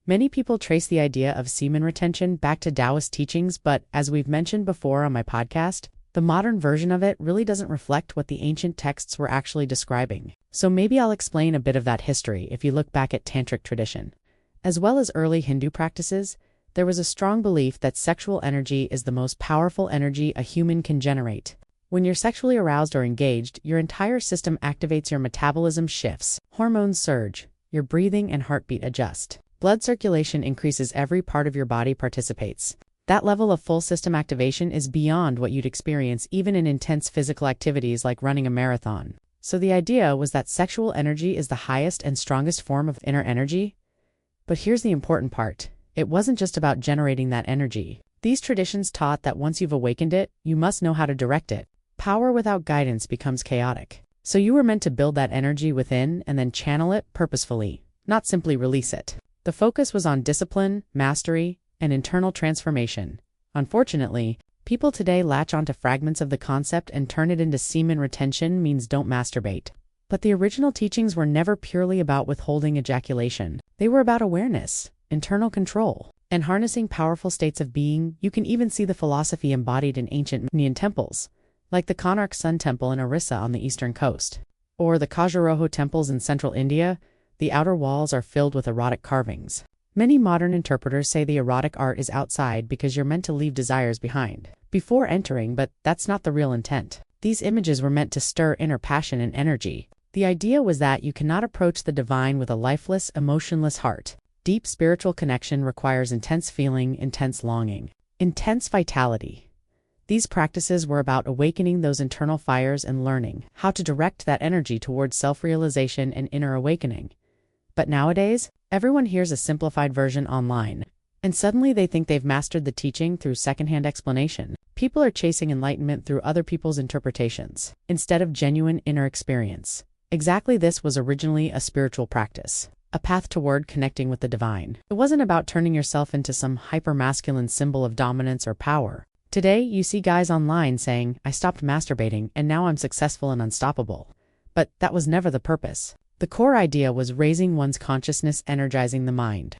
Many people trace the idea of semen retention back to Taoist teachings, but as we've mentioned before on my podcast, the modern version of it really doesn't reflect what the ancient texts were actually describing. So maybe I'll explain a bit of that history if you look back at tantric tradition. As well as early Hindu practices, there was a strong belief that sexual energy is the most powerful energy a human can generate. When you're sexually aroused or engaged, your entire system activates, your metabolism shifts, hormones surge, your breathing and heartbeat adjust. Blood circulation increases, every part of your body participates. That level of full system activation is beyond what you'd experience even in intense physical activities like running a marathon. So the idea was that sexual energy is the highest and strongest form of inner energy. But here's the important part. It wasn't just about generating that energy. These traditions taught that once you've awakened it, you must know how to direct it. Power without guidance becomes chaotic. So you were meant to build that energy within and then channel it purposefully, not simply release it. The focus was on discipline, mastery, and internal transformation. Unfortunately, people today latch onto fragments of the concept and turn it into semen retention means don't masturbate. But the original teachings were never purely about withholding ejaculation. They were about awareness, internal control, and harnessing powerful states of being. You can even see the philosophy embodied in ancient Indian temples, like the Konark Sun Temple in Orissa on the eastern coast, or the Khajuraho temples in central India. The outer walls are filled with erotic carvings. Many modern interpreters say the erotic art is outside because you're meant to leave desires behind before entering, but that's not the real intent. These images were meant to stir inner passion and energy. The idea was that you cannot approach the divine with a lifeless, emotionless heart. Deep spiritual connection requires intense feeling, intense longing, intense vitality. These practices were about awakening those internal fires and learning how to direct that energy towards self-realization and inner awakening. But nowadays, everyone hears a simplified version online, and suddenly they think they've mastered the teaching through secondhand explanation. People are chasing enlightenment through other people's interpretations, instead of genuine inner experience. Exactly, this was originally a spiritual practice, a path toward connecting with the divine. It wasn't about turning yourself into some hyper-masculine symbol of dominance or power. Today, you see guys online saying, "I stopped masturbating and now I'm successful and unstoppable." But that was never the purpose. The core idea was raising one's consciousness, energizing the mind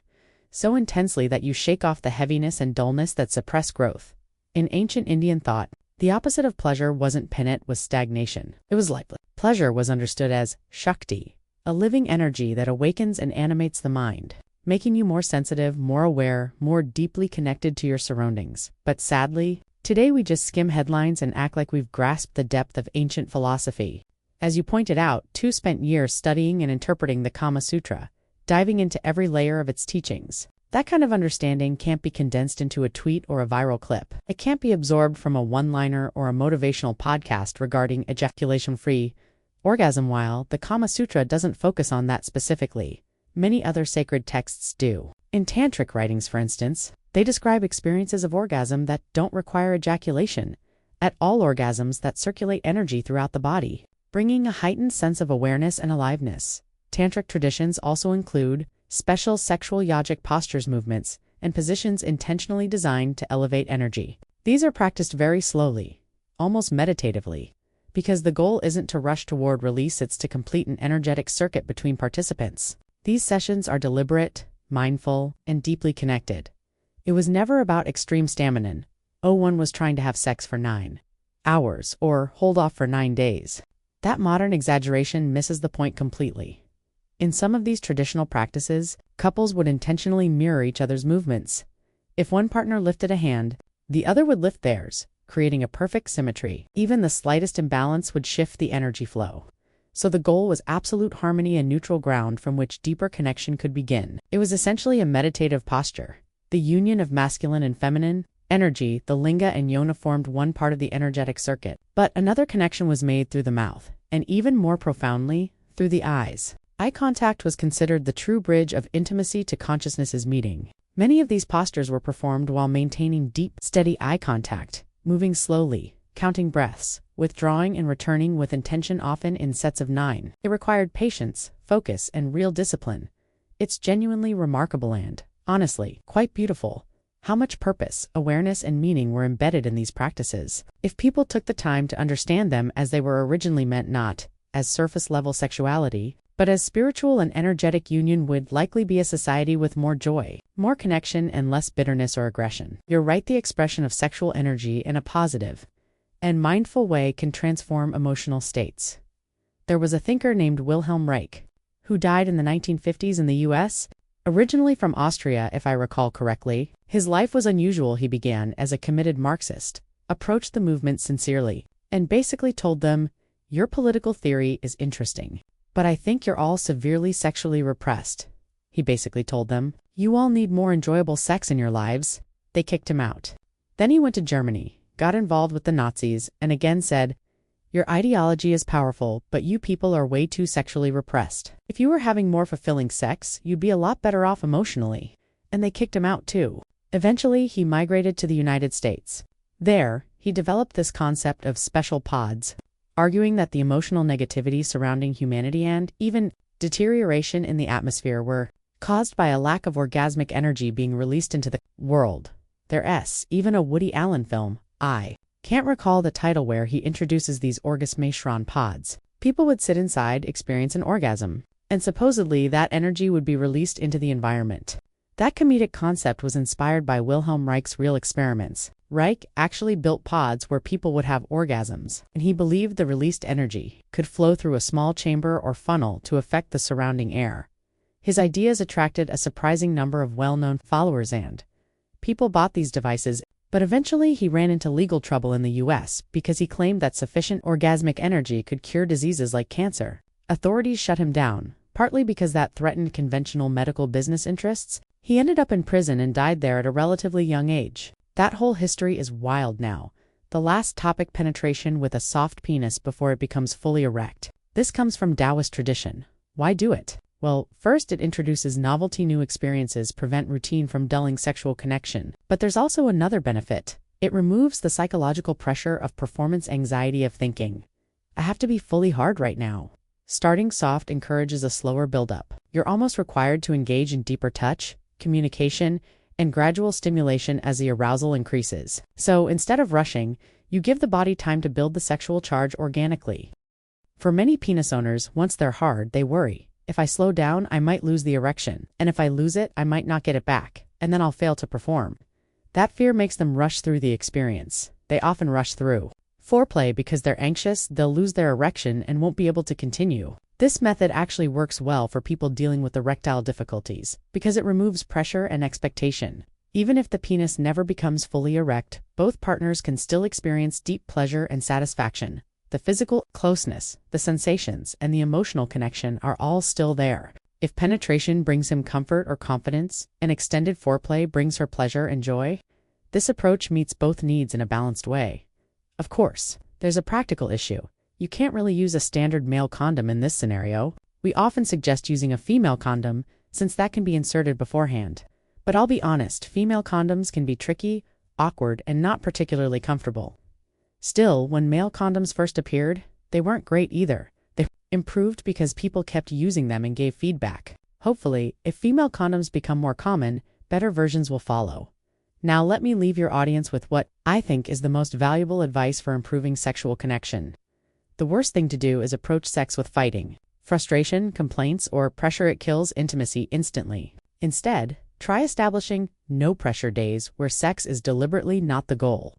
so intensely that you shake off the heaviness and dullness that suppress growth. In ancient Indian thought, the opposite of pleasure wasn't pain, it was stagnation. It was lifeless. Pleasure was understood as Shakti, a living energy that awakens and animates the mind, making you more sensitive, more aware, more deeply connected to your surroundings. But sadly, today we just skim headlines and act like we've grasped the depth of ancient philosophy. As you pointed out, Tu spent years studying and interpreting the Kama Sutra, diving into every layer of its teachings. That kind of understanding can't be condensed into a tweet or a viral clip. It can't be absorbed from a one-liner or a motivational podcast regarding ejaculation-free orgasm. While the Kama Sutra doesn't focus on that specifically, many other sacred texts do. In tantric writings, for instance, they describe experiences of orgasm that don't require ejaculation, at all orgasms that circulate energy throughout the body, bringing a heightened sense of awareness and aliveness. Tantric traditions also include special sexual yogic postures, movements, and positions intentionally designed to elevate energy. These are practiced very slowly, almost meditatively, because the goal isn't to rush toward release, it's to complete an energetic circuit between participants. These sessions are deliberate, mindful, and deeply connected. It was never about extreme stamina. One was trying to have sex for 9 hours or hold off for 9 days. That modern exaggeration misses the point completely. In some of these traditional practices, couples would intentionally mirror each other's movements. If one partner lifted a hand, the other would lift theirs, creating a perfect symmetry. Even the slightest imbalance would shift the energy flow. So the goal was absolute harmony and neutral ground from which deeper connection could begin. It was essentially a meditative posture. The union of masculine and feminine energy, the linga and yona, formed one part of the energetic circuit. But another connection was made through the mouth, and even more profoundly, through the eyes. Eye contact was considered the true bridge of intimacy to consciousness's meeting. Many of these postures were performed while maintaining deep, steady eye contact, moving slowly, counting breaths, withdrawing and returning with intention, often in sets of 9. It required patience, focus, and real discipline. It's genuinely remarkable and, honestly, quite beautiful how much purpose, awareness, and meaning were embedded in these practices. If people took the time to understand them as they were originally meant, not as surface-level sexuality, But as spiritual and energetic union would likely be a society with more joy, more connection, and less bitterness or aggression. You're right, the expression of sexual energy in a positive and mindful way can transform emotional states. There was a thinker named Wilhelm Reich, who died in the 1950s in the US, originally from Austria if I recall correctly. His life was unusual. He began as a committed Marxist, approached the movement sincerely, and basically told them, "Your political theory is interesting, but I think you're all severely sexually repressed." He basically told them, "You all need more enjoyable sex in your lives." They kicked him out. Then he went to Germany, got involved with the Nazis, and again said, "Your ideology is powerful, but you people are way too sexually repressed. If you were having more fulfilling sex, you'd be a lot better off emotionally." And they kicked him out too. Eventually, he migrated to the United States. There, he developed this concept of special pods, arguing that the emotional negativity surrounding humanity and even deterioration in the atmosphere were caused by a lack of orgasmic energy being released into the world. There's even a Woody Allen film, I can't recall the title, where he introduces these orgasmation pods. People would sit inside, experience an orgasm, and supposedly that energy would be released into the environment. That comedic concept was inspired by Wilhelm Reich's real experiments. Reich actually built pods where people would have orgasms, and he believed the released energy could flow through a small chamber or funnel to affect the surrounding air. His ideas attracted a surprising number of well-known followers, and people bought these devices. But eventually he ran into legal trouble in the US because he claimed that sufficient orgasmic energy could cure diseases like cancer. Authorities shut him down, partly because that threatened conventional medical business interests. He ended up in prison and died there at a relatively young age. That whole history is wild now. The last topic, penetration with a soft penis before it becomes fully erect. This comes from Taoist tradition. Why do it? Well, first, it introduces novelty, new experiences, prevent routine from dulling sexual connection. But there's also another benefit. It removes the psychological pressure of performance anxiety of thinking, "I have to be fully hard right now." Starting soft encourages a slower buildup. You're almost required to engage in deeper touch, communication, and gradual stimulation as the arousal increases. So instead of rushing, you give the body time to build the sexual charge organically. For many penis owners, once they're hard, they worry. If I slow down, I might lose the erection, and if I lose it, I might not get it back, and then I'll fail to perform. That fear makes them rush through the experience. They often rush through foreplay because they're anxious they'll lose their erection and won't be able to continue. This method actually works well for people dealing with erectile difficulties because it removes pressure and expectation. Even if the penis never becomes fully erect, both partners can still experience deep pleasure and satisfaction. The physical closeness, the sensations, and the emotional connection are all still there. If penetration brings him comfort or confidence, and extended foreplay brings her pleasure and joy, this approach meets both needs in a balanced way. Of course, there's a practical issue. You can't really use a standard male condom in this scenario. We often suggest using a female condom, since that can be inserted beforehand. But I'll be honest, female condoms can be tricky, awkward, and not particularly comfortable. Still, when male condoms first appeared, they weren't great either. They improved because people kept using them and gave feedback. Hopefully, if female condoms become more common, better versions will follow. Now let me leave your audience with what I think is the most valuable advice for improving sexual connection. The worst thing to do is approach sex with fighting, frustration, complaints, or pressure. It kills intimacy instantly. Instead, try establishing no-pressure days where sex is deliberately not the goal.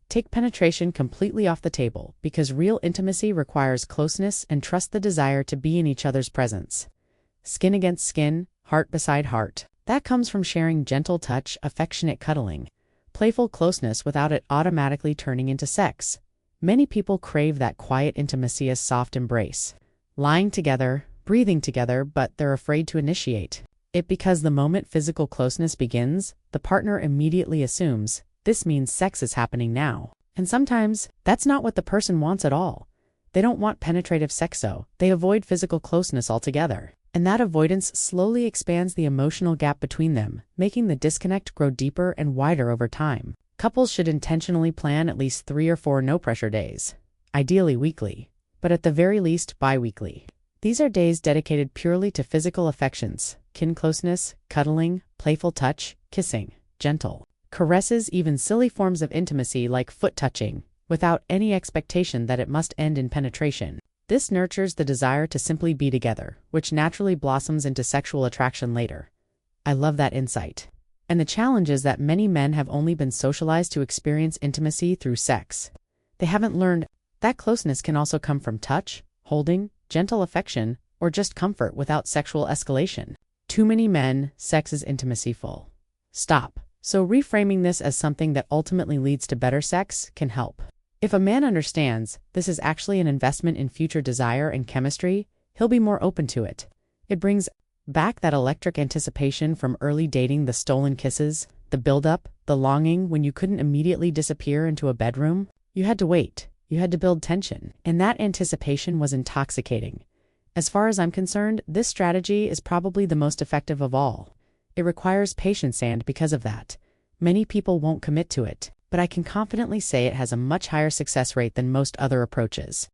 Take penetration completely off the table because real intimacy requires closeness and trust, the desire to be in each other's presence. Skin against skin, heart beside heart. That comes from sharing gentle touch, affectionate cuddling, playful closeness without it automatically turning into sex. Many people crave that quiet intimacy, a soft embrace, lying together, breathing together, but they're afraid to initiate it because the moment physical closeness begins, the partner immediately assumes this means sex is happening now. And sometimes, that's not what the person wants at all. They don't want penetrative sex, so they avoid physical closeness altogether. And that avoidance slowly expands the emotional gap between them, making the disconnect grow deeper and wider over time. Couples should intentionally plan at least 3 or 4 no-pressure days, ideally weekly, but at the very least bi-weekly. These are days dedicated purely to physical affections, kin closeness, cuddling, playful touch, kissing, gentle caresses, even silly forms of intimacy like foot touching, without any expectation that it must end in penetration. This nurtures the desire to simply be together, which naturally blossoms into sexual attraction later. I love that insight. And the challenge is that many men have only been socialized to experience intimacy through sex. They haven't learned that closeness can also come from touch, holding, gentle affection, or just comfort without sexual escalation. Too many men, sex is intimacy-full. Stop. So reframing this as something that ultimately leads to better sex can help. If a man understands this is actually an investment in future desire and chemistry, he'll be more open to it. It brings back that electric anticipation from early dating, the stolen kisses, the build-up, the longing when you couldn't immediately disappear into a bedroom. You had to wait. You had to build tension. And that anticipation was intoxicating. As far as I'm concerned, this strategy is probably the most effective of all. It requires patience, and because of that, many people won't commit to it. But I can confidently say it has a much higher success rate than most other approaches.